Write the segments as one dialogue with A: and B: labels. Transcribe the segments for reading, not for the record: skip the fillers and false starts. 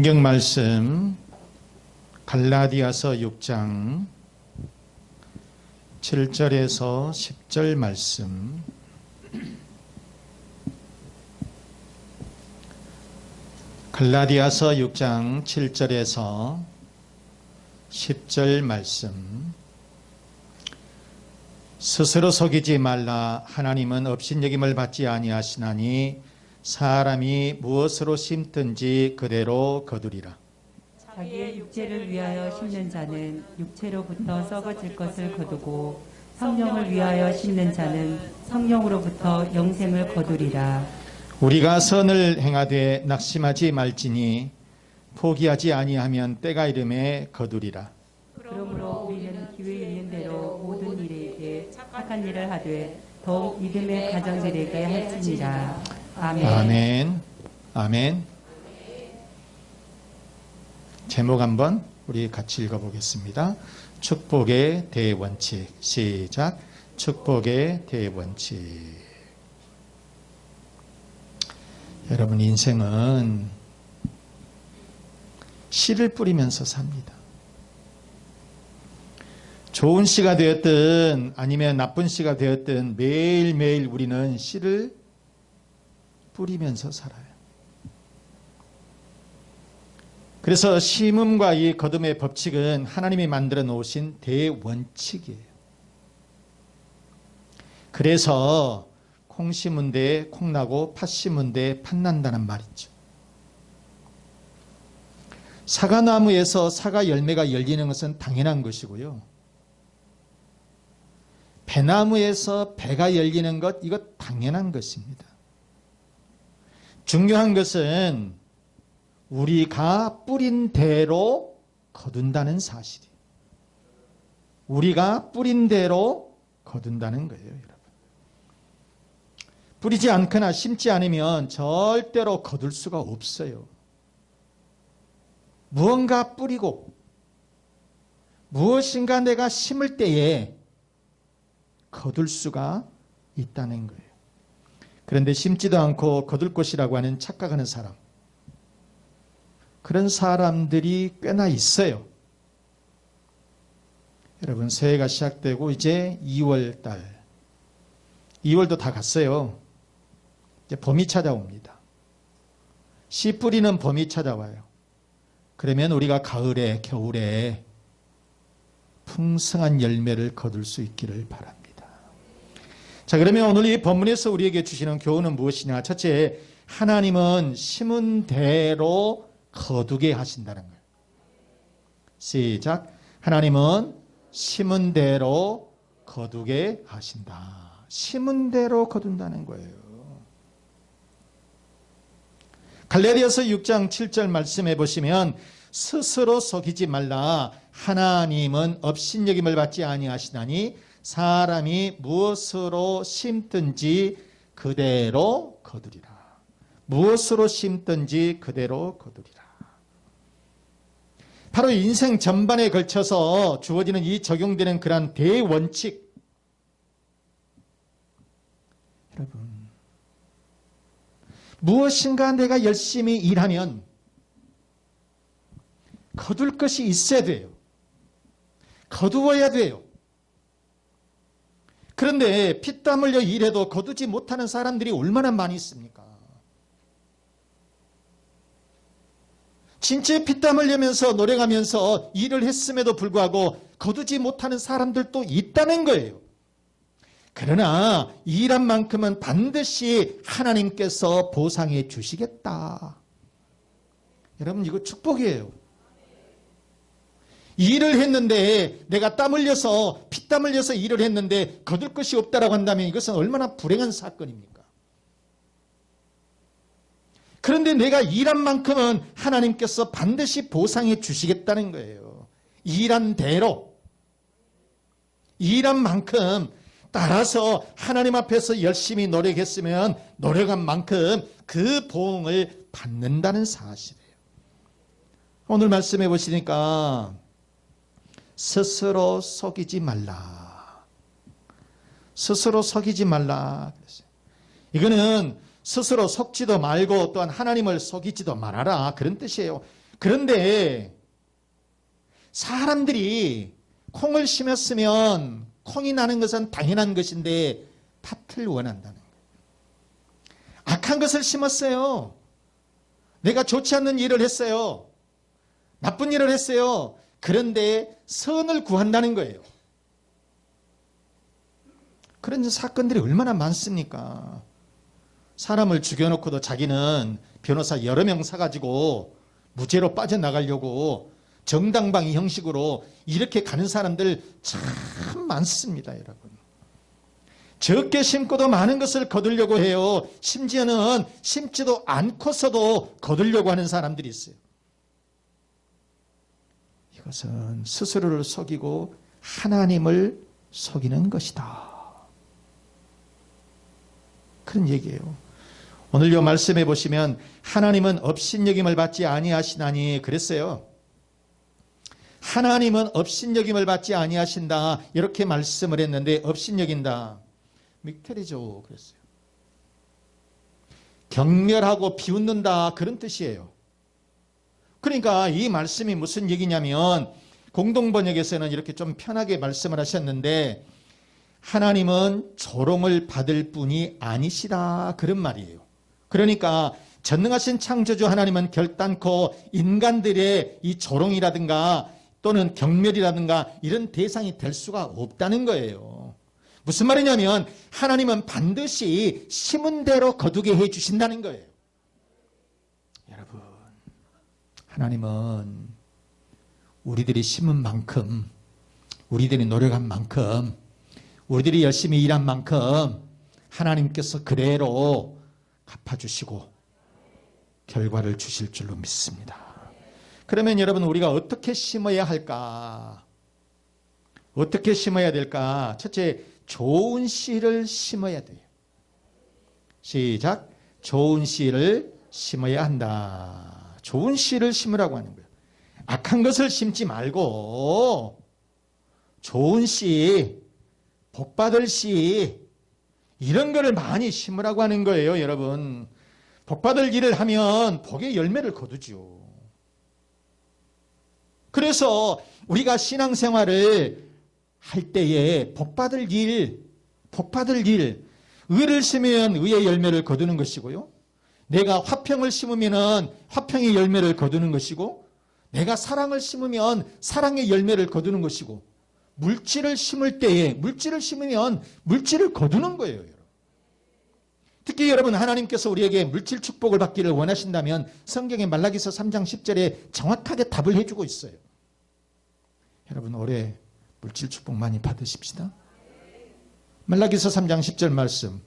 A: 성경 말씀 갈라디아서 6장 7절에서 10절 말씀. 갈라디아서 6장 7절에서 10절 말씀. 스스로 속이지 말라. 하나님은 업신여김을 받지 아니하시나니 사람이 무엇으로 심든지 그대로 거두리라.
B: 자기의 육체를 위하여 심는 자는 육체로부터 썩어질 것을 거두고 성령을 위하여 심는 자는 성령으로부터 영생을 거두리라.
A: 우리가 선을 행하되 낙심하지 말지니 포기하지 아니하면 때가 이름에 거두리라.
B: 그러므로 우리는 기회 있는 대로 모든 일에게 착한 일을 하되 더욱 믿음의 가정들에게 할지니라. 아멘.
A: 아멘. 아멘. 제목 한번 우리 같이 읽어보겠습니다. 축복의 대원칙. 시작. 축복의 대원칙. 여러분, 인생은 씨를 뿌리면서 삽니다. 좋은 씨가 되었든 아니면 나쁜 씨가 되었든 매일매일 우리는 씨를 뿌리면서 살아요. 그래서 심음과 이 거둠의 법칙은 하나님이 만들어 놓으신 대원칙이에요. 그래서 콩 심은 데에 콩 나고 팥 심은 데에 팥 난다는 말이죠. 사과나무에서 사과 열매가 열리는 것은 당연한 것이고요. 배나무에서 배가 열리는 것, 이것 당연한 것입니다. 중요한 것은 우리가 뿌린 대로 거둔다는 사실이에요. 우리가 뿌린 대로 거둔다는 거예요, 여러분. 뿌리지 않거나 심지 않으면 절대로 거둘 수가 없어요. 무언가 뿌리고 무엇인가 내가 심을 때에 거둘 수가 있다는 거예요. 그런데 심지도 않고 거둘 것이라고 하는 착각하는 사람, 그런 사람들이 꽤나 있어요. 여러분, 새해가 시작되고 이제 2월 달, 2월도 다 갔어요. 이제 봄이 찾아옵니다. 씨 뿌리는 봄이 찾아와요. 그러면 우리가 가을에, 겨울에 풍성한 열매를 거둘 수 있기를 바랍니다. 자, 그러면 오늘 이 본문에서 우리에게 주시는 교훈은 무엇이냐? 첫째, 하나님은 심은 대로 거두게 하신다는 거예요. 시작. 하나님은 심은 대로 거두게 하신다. 심은 대로 거둔다는 거예요. 갈라디아서 6장 7절 말씀해 보시면 스스로 속이지 말라. 하나님은 업신여김을 받지 아니하시나니 사람이 무엇으로 심든지 그대로 거두리라. 무엇으로 심든지 그대로 거두리라. 바로 인생 전반에 걸쳐서 주어지는 이 적용되는 그러한 대원칙. 여러분, 무엇인가 내가 열심히 일하면 거둘 것이 있어야 돼요. 거두어야 돼요. 그런데 피땀 흘려 일해도 거두지 못하는 사람들이 얼마나 많이 있습니까? 진짜 피땀 흘리면서 노력하면서 일을 했음에도 불구하고 거두지 못하는 사람들도 있다는 거예요. 그러나 일한 만큼은 반드시 하나님께서 보상해 주시겠다. 여러분, 이거 축복이에요. 일을 했는데 내가 땀 흘려서 피땀 흘려서 일을 했는데 거둘 것이 없다라고 한다면 이것은 얼마나 불행한 사건입니까? 그런데 내가 일한 만큼은 하나님께서 반드시 보상해 주시겠다는 거예요. 일한 대로, 일한 만큼 따라서 하나님 앞에서 열심히 노력했으면 노력한 만큼 그 보응을 받는다는 사실이에요. 오늘 말씀해 보시니까 스스로 속이지 말라. 스스로 속이지 말라. 이거는 스스로 속지도 말고 또한 하나님을 속이지도 말아라, 그런 뜻이에요. 그런데 사람들이 콩을 심었으면 콩이 나는 것은 당연한 것인데 팥을 원한다는 거예요. 악한 것을 심었어요. 내가 좋지 않는 일을 했어요. 나쁜 일을 했어요. 그런데 선을 구한다는 거예요. 그런 사건들이 얼마나 많습니까? 사람을 죽여놓고도 자기는 변호사 여러 명 사가지고 무죄로 빠져나가려고 정당방위 형식으로 이렇게 가는 사람들 참 많습니다, 여러분. 적게 심고도 많은 것을 거두려고 해요. 심지어는 심지도 않고서도 거두려고 하는 사람들이 있어요. 이것은 스스로를 속이고 하나님을 속이는 것이다. 그런 얘기예요. 오늘 이 말씀해 보시면 하나님은 업신여김을 받지 아니하시나니 그랬어요. 하나님은 업신여김을 받지 아니하신다 이렇게 말씀을 했는데 업신여긴다 미스터리죠 그랬어요. 경멸하고 비웃는다 그런 뜻이에요. 그러니까 이 말씀이 무슨 얘기냐면 공동번역에서는 이렇게 좀 편하게 말씀을 하셨는데 하나님은 조롱을 받을 분이 아니시다 그런 말이에요. 그러니까 전능하신 창조주 하나님은 결단코 인간들의 이 조롱이라든가 또는 경멸이라든가 이런 대상이 될 수가 없다는 거예요. 무슨 말이냐면 하나님은 반드시 심은 대로 거두게 해주신다는 거예요. 여러분, 하나님은 우리들이 심은 만큼, 우리들이 노력한 만큼, 우리들이 열심히 일한 만큼 하나님께서 그대로 갚아주시고 결과를 주실 줄로 믿습니다. 그러면 여러분 우리가 어떻게 심어야 할까? 어떻게 심어야 될까? 첫째, 좋은 씨를 심어야 돼요. 시작. 좋은 씨를 심어야 한다. 좋은 씨를 심으라고 하는 거예요. 악한 것을 심지 말고 좋은 씨, 복받을 씨 이런 거를 많이 심으라고 하는 거예요. 여러분, 복받을 일을 하면 복의 열매를 거두죠. 그래서 우리가 신앙생활을 할 때에 복받을 일, 의를 심으면 의의 열매를 거두는 것이고요. 내가 화평을 심으면 화평의 열매를 거두는 것이고, 내가 사랑을 심으면 사랑의 열매를 거두는 것이고, 물질을 심을 때에 물질을 심으면 물질을 거두는 거예요. 특히 여러분 하나님께서 우리에게 물질 축복을 받기를 원하신다면 성경의 말라기서 3장 10절에 정확하게 답을 해주고 있어요. 여러분 올해 물질 축복 많이 받으십시다. 말라기서 3장 10절 말씀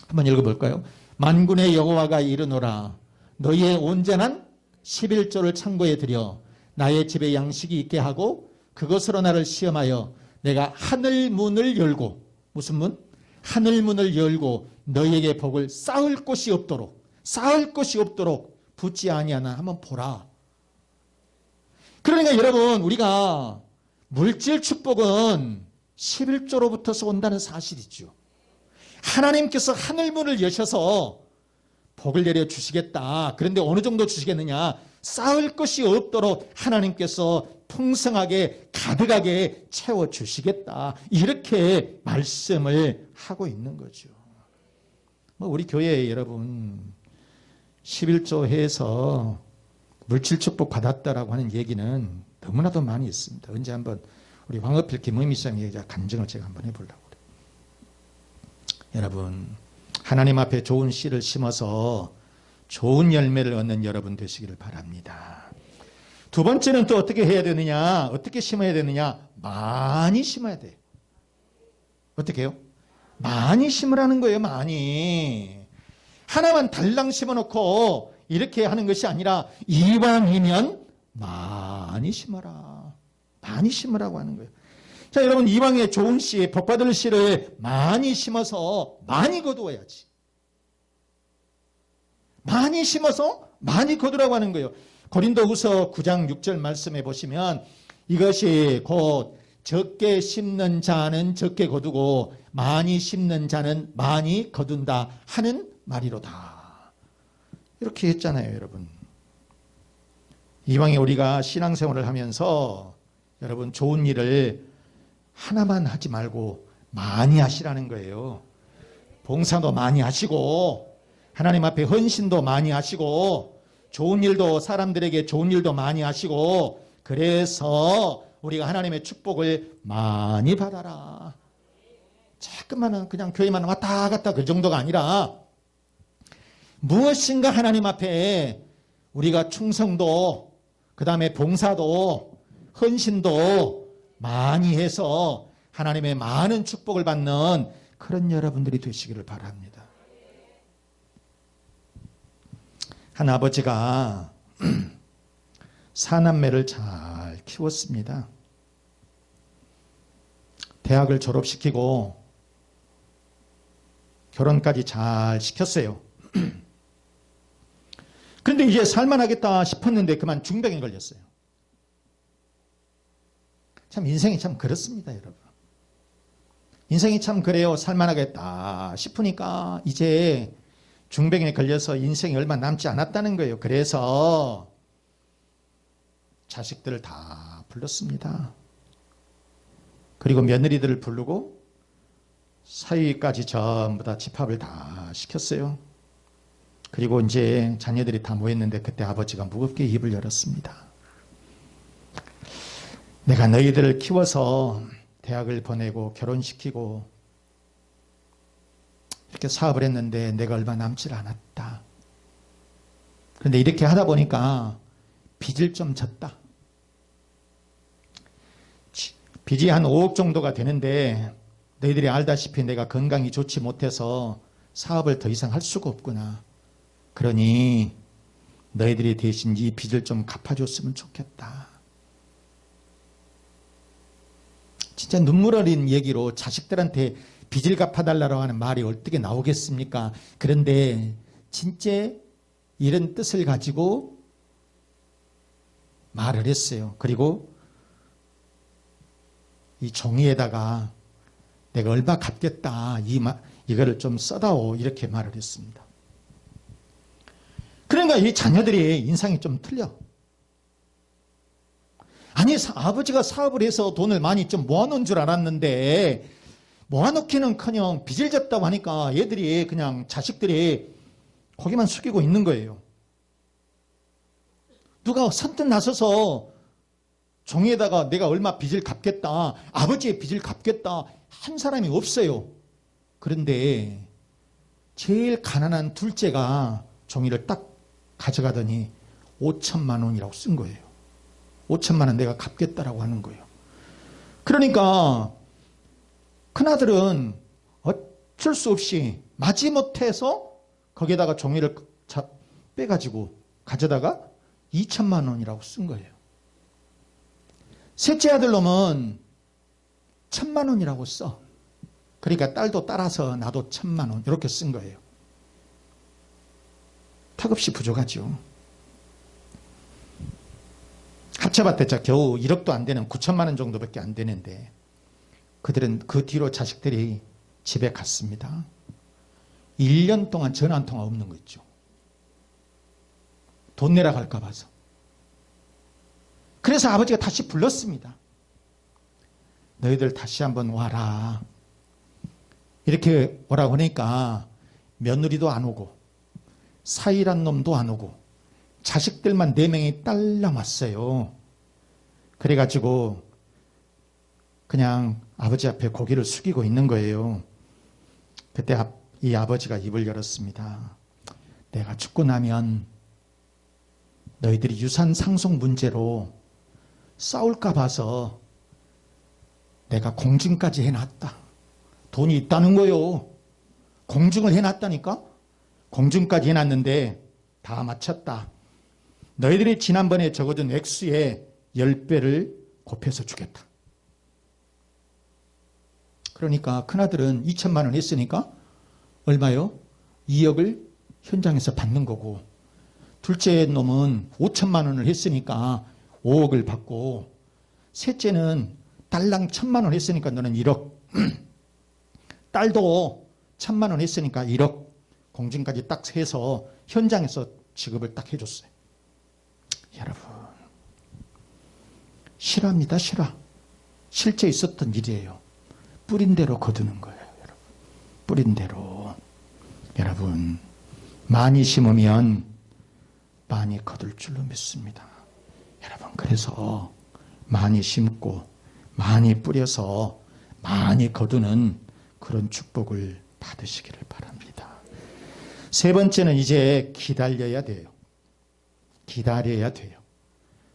A: 한번 읽어볼까요? 만군의 여호와가 이르노라 너희의 온전한 11조를 창고에 들여 나의 집에 양식이 있게 하고 그것으로 나를 시험하여 내가 하늘 문을 열고 무슨 문? 하늘 문을 열고 너희에게 복을 쌓을 곳이 없도록 붙지 아니하나 한번 보라. 그러니까 여러분 우리가 물질 축복은 11조로부터서 온다는 사실이죠. 하나님께서 하늘 문을 여셔서 복을 내려 주시겠다. 그런데 어느 정도 주시겠느냐? 쌓을 것이 없도록 하나님께서 풍성하게 가득하게 채워주시겠다. 이렇게 말씀을 하고 있는 거죠. 우리 교회 여러분 11조 해서 물질 축복 받았다라고 하는 얘기는 너무나도 많이 있습니다. 언제 한번 우리 황어필 김의미 시장의 간증을 제가 한번 해보려고 그래요. 여러분 하나님 앞에 좋은 씨를 심어서 좋은 열매를 얻는 여러분 되시기를 바랍니다. 두 번째는 또 어떻게 해야 되느냐? 어떻게 심어야 되느냐? 많이 심어야 돼요. 어떻게 해요? 많이 심으라는 거예요. 많이. 하나만 달랑 심어놓고 이렇게 하는 것이 아니라 이왕이면 많이 심어라. 많이 심으라고 하는 거예요. 자, 여러분 이왕에 좋은 씨, 복받을 씨를 많이 심어서 많이 거두어야지. 많이 심어서 많이 거두라고 하는 거예요. 고린도후서 9장 6절 말씀해 보시면 이것이 곧 적게 심는 자는 적게 거두고 많이 심는 자는 많이 거둔다 하는 말이로다. 이렇게 했잖아요, 여러분. 이왕에 우리가 신앙생활을 하면서 여러분 좋은 일을 하나만 하지 말고 많이 하시라는 거예요. 봉사도 많이 하시고 하나님 앞에 헌신도 많이 하시고 좋은 일도 사람들에게 좋은 일도 많이 하시고 그래서 우리가 하나님의 축복을 많이 받아라. 자꾸만 그냥 교회만 왔다 갔다 그 정도가 아니라 무엇인가 하나님 앞에 우리가 충성도 그 다음에 봉사도 헌신도 많이 해서 하나님의 많은 축복을 받는 그런 여러분들이 되시기를 바랍니다. 한 아버지가 사남매를 잘 키웠습니다. 대학을 졸업시키고 결혼까지 잘 시켰어요. 그런데 이제 살만하겠다 싶었는데 그만 중병에 걸렸어요. 참 인생이 참 그렇습니다, 여러분. 인생이 참 그래요. 살만하겠다 싶으니까 이제 중병에 걸려서 인생이 얼마 남지 않았다는 거예요. 그래서 자식들을 다 불렀습니다. 그리고 며느리들을 부르고 사위까지 전부 다 집합을 다 시켰어요. 그리고 이제 자녀들이 다 모였는데 그때 아버지가 무겁게 입을 열었습니다. 내가 너희들을 키워서 대학을 보내고 결혼시키고 이렇게 사업을 했는데 내가 얼마 남질 않았다. 그런데 이렇게 하다 보니까 빚을 좀 졌다. 빚이 한 5억 정도가 되는데 너희들이 알다시피 내가 건강이 좋지 못해서 사업을 더 이상 할 수가 없구나. 그러니 너희들이 대신 이 빚을 좀 갚아줬으면 좋겠다. 진짜 눈물 어린 얘기로 자식들한테 빚을 갚아달라고 하는 말이 어떻게 나오겠습니까? 그런데 진짜 이런 뜻을 가지고 말을 했어요. 그리고 이 종이에다가 내가 얼마 갚겠다 이거를 좀 써다오 이렇게 말을 했습니다. 그러니까 이 자녀들이 인상이 좀 틀려. 아니 아버지가 사업을 해서 돈을 많이 좀 모아놓은 줄 알았는데 모아놓기는커녕 빚을 졌다고 하니까 얘들이 그냥 자식들이 고개만 숙이고 있는 거예요. 누가 선뜻 나서서 종이에다가 내가 얼마 빚을 갚겠다, 아버지의 빚을 갚겠다 한 사람이 없어요. 그런데 제일 가난한 둘째가 종이를 딱 가져가더니 5천만 원이라고 쓴 거예요. 5천만 원 내가 갚겠다라고 하는 거예요. 그러니까 큰아들은 어쩔 수 없이 마지못해서 거기에다가 종이를 빼가지고 가져다가 2천만 원이라고 쓴 거예요. 셋째 아들 놈은 1,000만 원이라고 써. 그러니까 딸도 따라서 나도 1,000만 원 이렇게 쓴 거예요. 턱없이 부족하죠. 합쳐봤자 겨우 1억도 안 되는 9천만 원 정도밖에 안 되는데 그들은 그 뒤로 자식들이 집에 갔습니다. 1년 동안 전화 한 통화 없는 거 있죠. 돈 내라 갈까 봐서. 그래서 아버지가 다시 불렀습니다. 너희들 다시 한번 와라. 이렇게 오라고 하니까 며느리도 안 오고 사이란 놈도 안 오고 자식들만 4명이 딸랑 왔어요. 그래가지고 그냥 아버지 앞에 고개를 숙이고 있는 거예요. 그때 이 아버지가 입을 열었습니다. 내가 죽고 나면 너희들이 유산 상속 문제로 싸울까 봐서 내가 공증까지 해놨다. 돈이 있다는 거요. 공증을 해놨다니까? 공증까지 해놨는데 다 마쳤다. 너희들이 지난번에 적어준 액수의 10배를 곱해서 주겠다. 그러니까 큰아들은 2천만 원 했으니까 얼마요? 2억을 현장에서 받는 거고 둘째 놈은 5천만 원을 했으니까 5억을 받고 셋째는 딸랑 1,000만 원 했으니까 너는 1억 딸도 1,000만 원 했으니까 1억 공증까지 딱 해서 현장에서 지급을 딱 해줬어요. 여러분 실화입니다. 실화. 실제 있었던 일이에요. 뿌린 대로 거두는 거예요. 여러분. 뿌린 대로. 여러분, 많이 심으면 많이 거둘 줄로 믿습니다. 여러분, 그래서 많이 심고 많이 뿌려서 많이 거두는 그런 축복을 받으시기를 바랍니다. 세 번째는 이제 기다려야 돼요. 기다려야 돼요.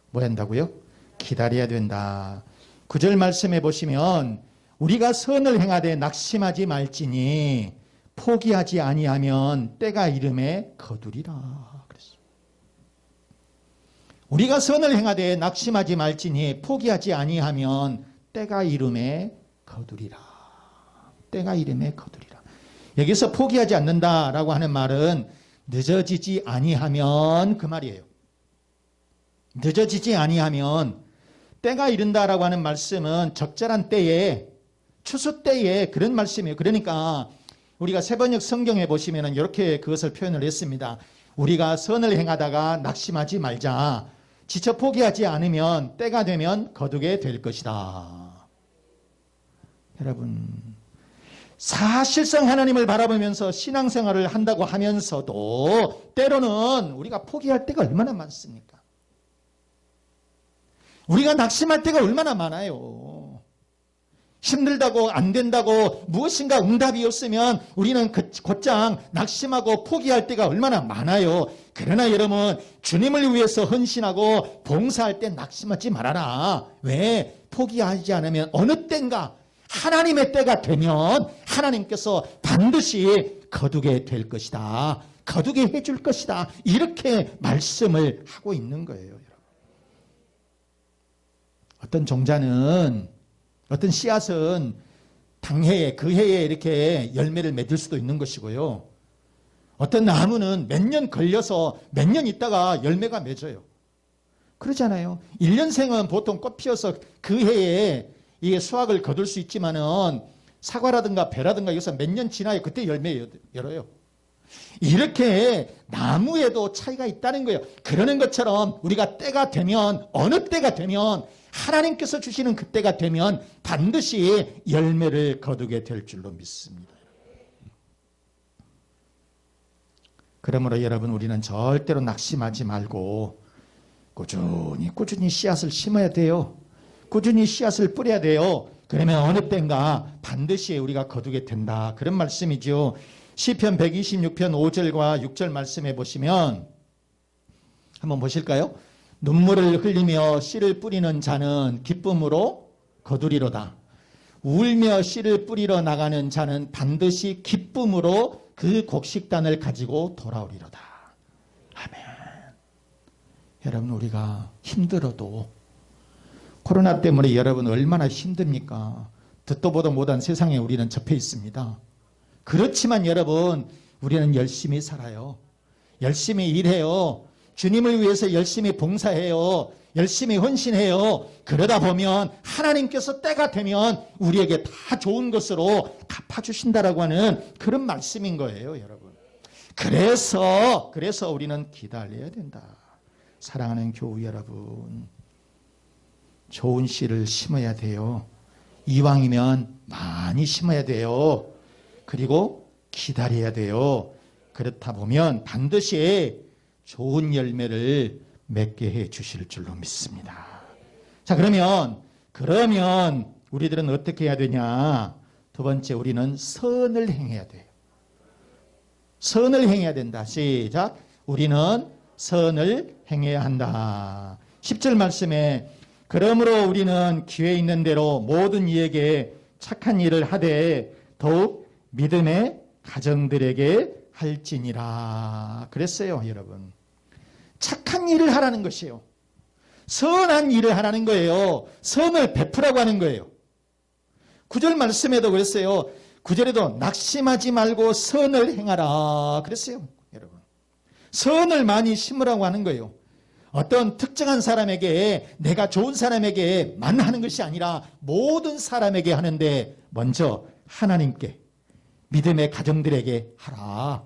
A: 뭐 한다고요? 기다려야 된다. 9절 말씀해 보시면 우리가 선을 행하되 낙심하지 말지니 포기하지 아니하면 때가 이름에 거두리라. 그랬어요. 우리가 선을 행하되 낙심하지 말지니 포기하지 아니하면 때가 이름에 거두리라. 때가 이름에 거두리라. 여기서 포기하지 않는다라고 하는 말은 늦어지지 아니하면 그 말이에요. 늦어지지 아니하면 때가 이른다라고 하는 말씀은 적절한 때에 추수 때에 그런 말씀이에요. 그러니까 우리가 세번역 성경에 보시면 이렇게 그것을 표현을 했습니다. 우리가 선을 행하다가 낙심하지 말자. 지쳐 포기하지 않으면 때가 되면 거두게 될 것이다. 여러분, 사실상 하나님을 바라보면서 신앙생활을 한다고 하면서도 때로는 우리가 포기할 때가 얼마나 많습니까? 우리가 낙심할 때가 얼마나 많아요. 힘들다고 안 된다고 무엇인가 응답이 없으면 우리는 곧장 낙심하고 포기할 때가 얼마나 많아요. 그러나 여러분, 주님을 위해서 헌신하고 봉사할 때 낙심하지 말아라. 왜? 포기하지 않으면 어느 때인가 하나님의 때가 되면 하나님께서 반드시 거두게 될 것이다. 거두게 해줄 것이다. 이렇게 말씀을 하고 있는 거예요. 여러분. 어떤 종자는 어떤 씨앗은 당해에 그 해에 이렇게 열매를 맺을 수도 있는 것이고요. 어떤 나무는 몇 년 걸려서 몇 년 있다가 열매가 맺어요. 그러잖아요. 1년생은 보통 꽃 피어서 그 해에 이게 수확을 거둘 수 있지만은 사과라든가 배라든가 여기서 몇 년 지나야 그때 열매 열어요. 이렇게 나무에도 차이가 있다는 거예요. 그러는 것처럼 우리가 때가 되면 어느 때가 되면 하나님께서 주시는 그때가 되면 반드시 열매를 거두게 될 줄로 믿습니다. 그러므로 여러분, 우리는 절대로 낙심하지 말고 꾸준히 씨앗을 심어야 돼요. 꾸준히 씨앗을 뿌려야 돼요. 그러면 어느 때인가 반드시 우리가 거두게 된다. 그런 말씀이죠. 시편 126편 5절과 6절 말씀해 보시면 한번 보실까요? 눈물을 흘리며 씨를 뿌리는 자는 기쁨으로 거두리로다. 울며 씨를 뿌리러 나가는 자는 반드시 기쁨으로 그 곡식단을 가지고 돌아오리로다. 아멘. 여러분, 우리가 힘들어도 코로나 때문에 여러분 얼마나 힘듭니까? 듣도 보도 못한 세상에 우리는 접해 있습니다. 그렇지만 여러분, 우리는 열심히 살아요. 열심히 일해요. 주님을 위해서 열심히 봉사해요. 열심히 헌신해요. 그러다 보면 하나님께서 때가 되면 우리에게 다 좋은 것으로 갚아주신다라고 하는 그런 말씀인 거예요, 여러분. 그래서 우리는 기다려야 된다. 사랑하는 교우 여러분, 좋은 씨를 심어야 돼요. 이왕이면 많이 심어야 돼요. 그리고 기다려야 돼요. 그렇다 보면 반드시 좋은 열매를 맺게 해 주실 줄로 믿습니다. 자, 그러면 우리들은 어떻게 해야 되냐? 두 번째, 우리는 선을 행해야 돼요. 선을 행해야 된다. 시작. 우리는 선을 행해야 한다. 10절 말씀에 그러므로 우리는 기회 있는 대로 모든 이에게 착한 일을 하되 더욱 믿음의 가정들에게 할지니라. 그랬어요, 여러분. 착한 일을 하라는 것이에요. 선한 일을 하라는 거예요. 선을 베푸라고 하는 거예요. 9절 말씀에도 그랬어요. 9절에도 낙심하지 말고 선을 행하라 그랬어요, 여러분. 선을 많이 심으라고 하는 거예요. 어떤 특정한 사람에게, 내가 좋은 사람에게만 하는 것이 아니라 모든 사람에게 하는데 먼저 하나님께, 믿음의 가정들에게 하라.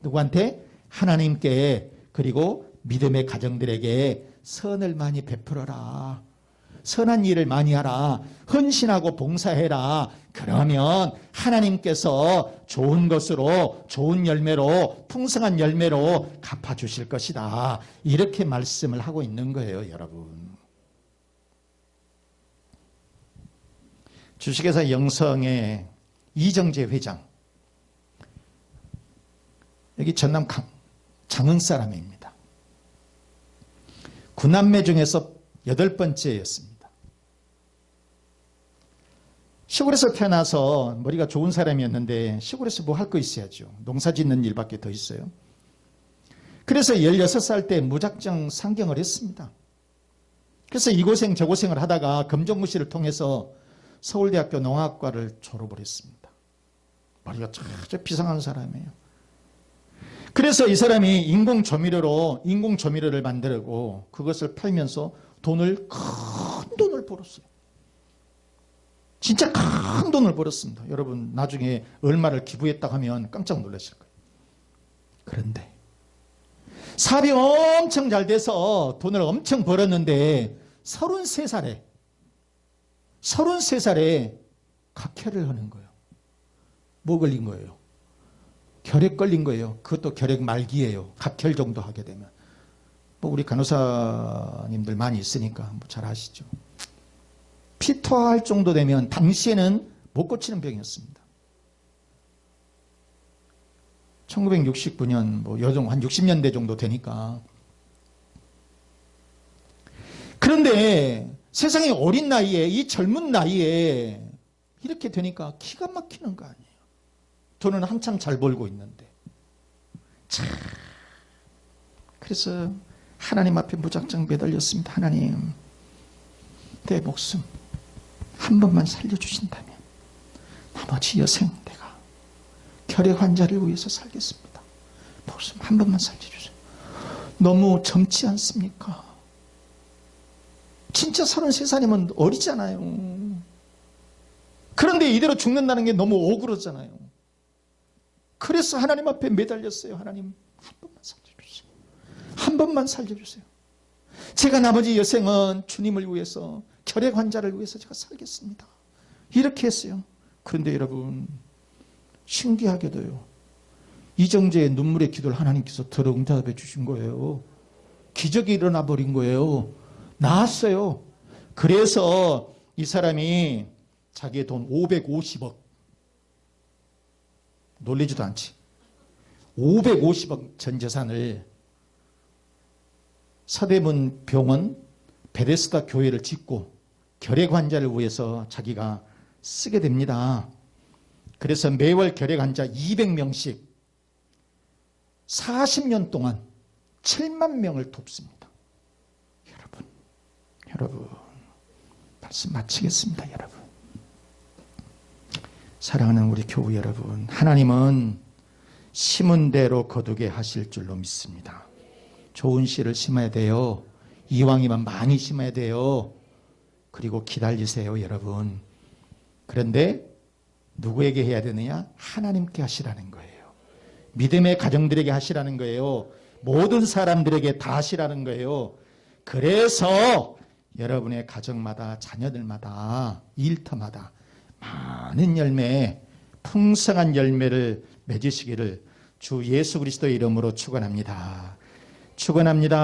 A: 누구한테? 하나님께, 그리고 믿음의 가정들에게 선을 많이 베풀어라. 선한 일을 많이 하라. 헌신하고 봉사해라. 그러면 하나님께서 좋은 것으로, 좋은 열매로, 풍성한 열매로 갚아주실 것이다. 이렇게 말씀을 하고 있는 거예요, 여러분. 주식회사 영성의 이정재 회장, 여기 전남 장흥 사람입니다. 9남매 중에서 8번째였습니다. 시골에서 태어나서 머리가 좋은 사람이었는데 시골에서 뭐 할 거 있어야죠. 농사 짓는 일밖에 더 있어요. 그래서 16살 때 무작정 상경을 했습니다. 그래서 이고생 저고생을 하다가 검정고시를 통해서 서울대학교 농학과를 졸업을 했습니다. 머리가 아주 비상한 사람이에요. 그래서 이 사람이 인공조미료를 만들고 그것을 팔면서 큰 돈을 벌었어요. 진짜 큰 돈을 벌었습니다. 여러분 나중에 얼마를 기부했다고 하면 깜짝 놀라실 거예요. 그런데 사업이 엄청 잘 돼서 돈을 엄청 벌었는데 33살에 각혈을 하는 거예요. 뭐 걸린 거예요? 결핵 걸린 거예요. 그것도 결핵 말기예요. 각혈 정도 하게 되면. 뭐 우리 간호사님들 많이 있으니까 뭐 잘 아시죠. 피 토할 정도 되면 당시에는 못 고치는 병이었습니다. 1969년 뭐 여정 한 60년대 정도 되니까. 그런데 세상에 어린 나이에, 이 젊은 나이에 이렇게 되니까 기가 막히는 거 아니에요. 돈은 한참 잘 벌고 있는데. 참. 그래서 하나님 앞에 무작정 매달렸습니다. 하나님, 내 목숨 한 번만 살려주신다면 나머지 여생 내가 결핵 환자를 위해서 살겠습니다. 목숨 한 번만 살려주세요. 너무 젊지 않습니까? 진짜 33살이면 어리잖아요. 그런데 이대로 죽는다는 게 너무 억울하잖아요. 그래서 하나님 앞에 매달렸어요. 하나님 한 번만 살려주세요. 한 번만 살려주세요. 제가 나머지 여생은 주님을 위해서, 결핵 환자를 위해서 제가 살겠습니다. 이렇게 했어요. 그런데 여러분 신기하게도요, 이정재의 눈물의 기도를 하나님께서 들어 응답해 주신 거예요. 기적이 일어나 버린 거예요. 나았어요. 그래서 이 사람이 자기의 돈 550억, 놀리지도 않지, 550억 전 재산을 서대문 병원 베데스다 교회를 짓고 결핵 환자를 위해서 자기가 쓰게 됩니다. 그래서 매월 결핵 환자 200명씩 40년 동안 7만 명을 돕습니다. 여러분 말씀 마치겠습니다. 여러분, 사랑하는 우리 교우 여러분, 하나님은 심은 대로 거두게 하실 줄로 믿습니다. 좋은 씨를 심어야 돼요. 이왕이면 많이 심어야 돼요. 그리고 기다리세요, 여러분. 그런데 누구에게 해야 되느냐? 하나님께 하시라는 거예요. 믿음의 가정들에게 하시라는 거예요. 모든 사람들에게 다 하시라는 거예요. 그래서 여러분의 가정마다, 자녀들마다, 일터마다 많은 열매, 풍성한 열매를 맺으시기를 주 예수 그리스도의 이름으로 축원합니다. 축원합니다.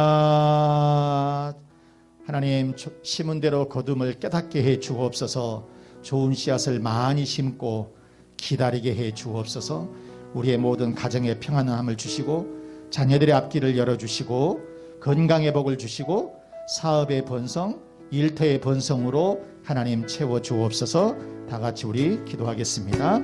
A: 하나님, 심은 대로 거둠을 깨닫게 해 주옵소서. 좋은 씨앗을 많이 심고 기다리게 해 주옵소서. 우리의 모든 가정에 평안함을 주시고 자녀들의 앞길을 열어주시고 건강의 복을 주시고 사업의 번성, 일터의 번성으로 하나님 채워 주옵소서. 다 같이 우리 기도하겠습니다.